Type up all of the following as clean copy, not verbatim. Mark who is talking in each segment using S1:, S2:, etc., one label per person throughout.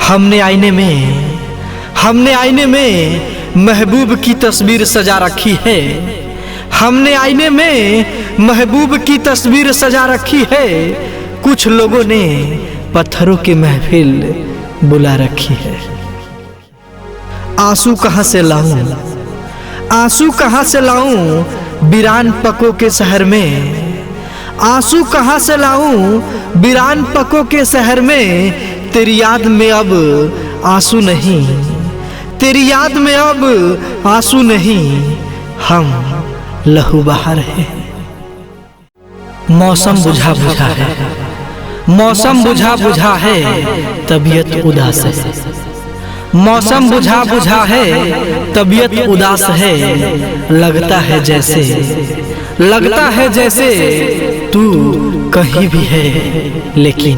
S1: हमने आईने में महबूब की तस्वीर सजा रखी है। हमने आईने में महबूब की तस्वीर सजा रखी है। कुछ लोगों ने पत्थरों की महफिल बुला रखी है। आंसू कहाँ से लाऊं, आंसू कहाँ से लाऊं वीरान पकों के शहर में। आंसू कहाँ से लाऊं वीरान पकों के शहर में। तेरी याद में अब आंसू नहीं, तेरी याद में अब आंसू नहीं, हम लहू बहार है। मौसम बुझा बुझा है, मौसम बुझा बुझा है, तबीयत उदास है। मौसम बुझा बुझा है, तबीयत उदास है। लगता है जैसे तू कहीं भी है, लेकिन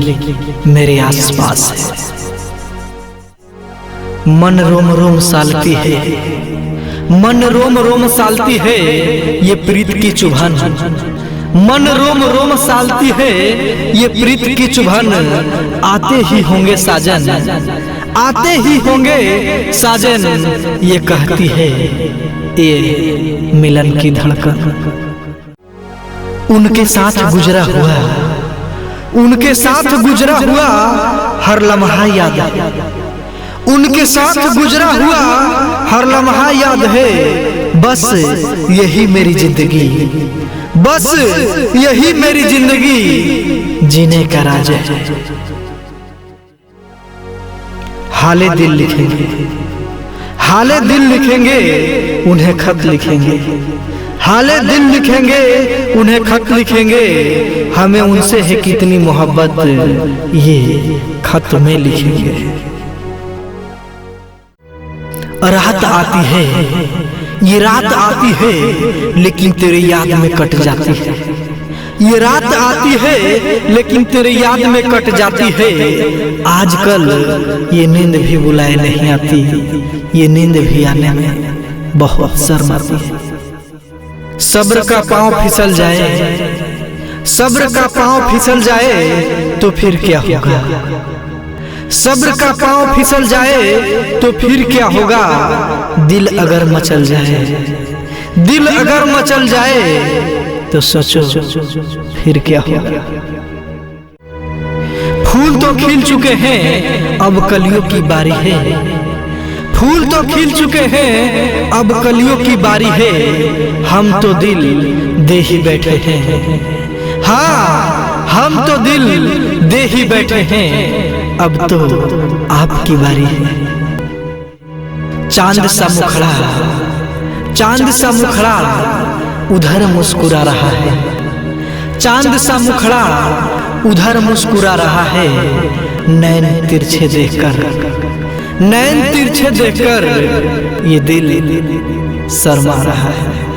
S1: मेरे आसपास है। मन रोम रोम सालती है, मन रोम रोम सालती है ये प्रीत की चुभन। मन रोम रोम सालती है ये प्रीत की चुभन। आते ही होंगे साजन, आते ही होंगे साजन, ये कहती है ये मिलन की धड़कन। उनके साथ गुजरा हुआ, उनके साथ गुजरा हुआ हर लम्हा याद है। उनके साथ गुजरा हुआ हर लम्हा याद है। बस यही मेरी जिंदगी, बस यही मेरी जिंदगी जीने का राज है। हाले दिल लिखेंगे, हाले दिल लिखेंगे, उन्हें खत लिखेंगे। हाले दिल लिखेंगे, उन्हें खत लिखेंगे। हमें उनसे है कितनी मोहब्बत, ये खत में लिखेंगे। रात आती है, ये रात आती है, लेकिन तेरे याद में कट जाती है। ये रात आती है, लेकिन तेरे याद में कट जाती है। आजकल ये नींद भी बुलाए नहीं आती, ये नींद भी आने में बहुत शर्माती है। सब्र का पांव फिसल जाए, सब्र का पांव फिसल जाए तो फिर क्या होगा। सब्र का पांव फिसल जाए तो फिर क्या होगा। दिल अगर मचल जाए, दिल अगर मचल जाए तो सोचो फिर क्या होगा। फूल तो खिल चुके हैं, अब कलियों की बारी है। फूल तो खिल चुके हैं, अब कलियों की बारी है। हम तो दिल दे ही बैठे हैं, हाँ हम तो दिल दे ही बैठे हैं। अब तो आपकी बारी है। चांद सा मुखड़ा, चांद सा मुखड़ा उधर मुस्कुरा रहा है। चांद सा मुखड़ा उधर मुस्कुरा रहा है। नैन तिरछे देखकर, नैन तिरछे देखकर ये दिल शर्मा रहा है।